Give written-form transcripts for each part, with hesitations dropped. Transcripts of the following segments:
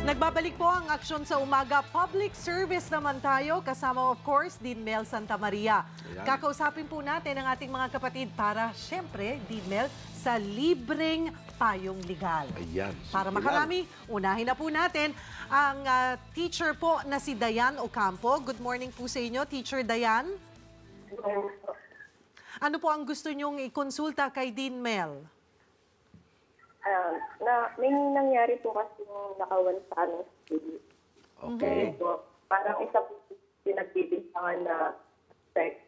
Nagbabalik po ang Aksyon sa Umaga. Public service naman tayo, kasama of course, Dean Mel Santa Maria. Ayan. Kakausapin po natin ang ating mga kapatid para, syempre, Dean Mel, sa libreng payong legal. Ayan. Para makarami, unahin na po natin ang teacher po na si Dayan Ocampo. Good morning po sa inyo, Teacher Dayan. Ano po ang gusto nyong ikonsulta kay Dean Mel? May nangyari po kasi yung nakawan sa aming studio. Okay. So, parang isa po pinagbibintangan na sex.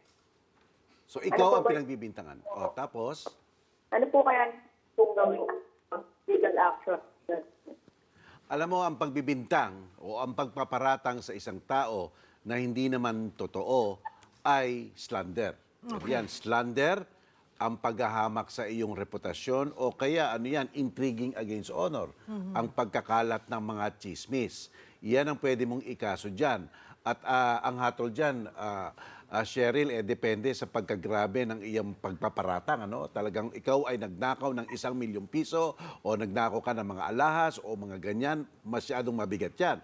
So ikaw ang Ano po ba- pinagbibintangan. O, tapos, Ano po kaya kung gawing legal action? alam mo, ang pagbibintang o ang pagpaparatang sa isang tao na hindi naman totoo ay slander. Yan, slander, ang paghahamak sa iyong reputasyon o kaya ano yan, intriguing against honor. Ang pagkakalat ng mga chismis. Yan ang pwede mong ikaso dyan. At ang hatol dyan, Cheryl, depende sa pagkagrabe ng iyong pagpaparatang. Ano? Talagang ikaw ay nagnakaw ng 1 milyong piso o nagnakaw ka ng mga alahas o mga ganyan, masyadong mabigat yan.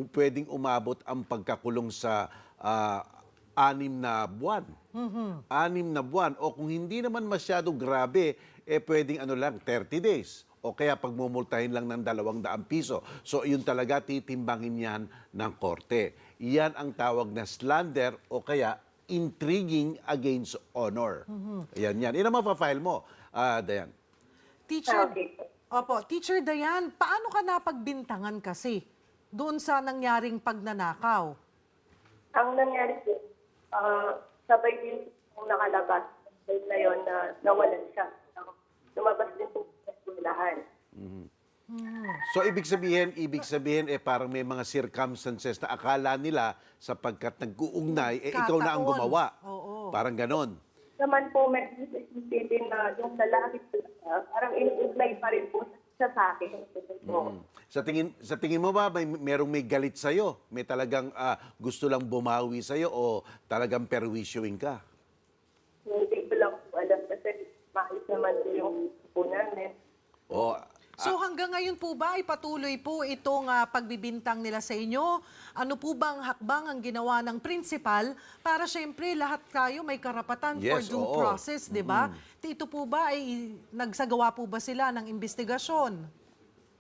Pwedeng umabot ang pagkakulong sa 6 na buwan. 6 na buwan. O kung hindi naman masyado grabe, pwedeng 30 days. O kaya pagmumultahin lang ng 200 piso. So yun talaga titimbangin yan ng korte. Yan ang tawag na slander o kaya intriguing against honor. Yan yan. Yan ang mapafile mo, Dayan. Teacher, Okay. Opo, Teacher Dayan, paano ka napagbintangan kasi doon sa nangyaring pagnanakaw? Ang nangyari po, sabay din kung nakalabas na yun na nawalan siya. Lumabas din po sa eskwelahan. So ibig sabihin parang may mga circumstances na akala nila sapagkat nag-uugnay, ikaw na ang Kataon. gumawa. Oo. Parang ganon. Naman po, may isipin na yung lalaki talaga, parang inuugnay pa rin po siya sa akin. Sa tingin mo ba merong may galit sa May talagang gusto lang bumawi sa o talagang perwisyuin ka? Hindi ko lang po alam kasi maayos naman po yung po namin. O So hanggang ngayon po ba ay patuloy po itong pagbibintang nila sa inyo? Ano po bang hakbang ang ginawa ng principal para syempre lahat kayo may karapatan for Yes, due oo. process, di ba? Ito po ba ay nagsagawa po ba sila ng investigasyon?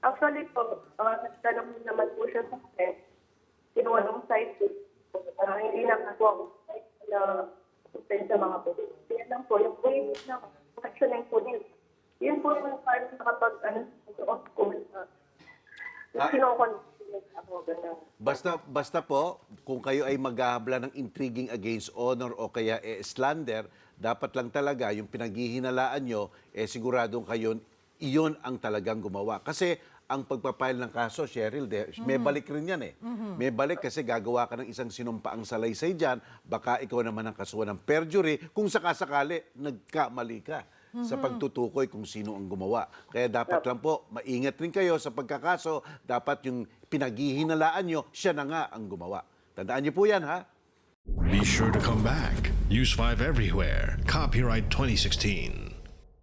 Actually po, nagtanong naman po siya sa akin. Kinuha ng site po. Hindi nakakuha ko na sustain sa mga po. Yan lang po, yung way na actioning po nila. Yun po yung parang nakapag, of course, kinukonsult ako, gano'n. basta po, kung kayo ay maghahabla ng intriguing against honor o kaya slander, dapat lang talaga yung pinaghihinalaan nyo, siguradong kayo, iyon ang talagang gumawa. Kasi ang pagpapile ng kaso, Cheryl, may balik rin yan May balik kasi gagawa ka ng isang sinumpaang salaysay dyan, baka ikaw naman ang kasuhan ng perjury kung sakasakali nagkamali ka sa pagtutukoy kung sino ang gumawa. Kaya dapat lang po, maingat rin kayo sa pagkakaso, dapat yung pinaghihinalaan nyo, siya na nga ang gumawa. Tandaan niyo po yan, ha? Be sure to come back. Use 5 everywhere. Copyright 2016.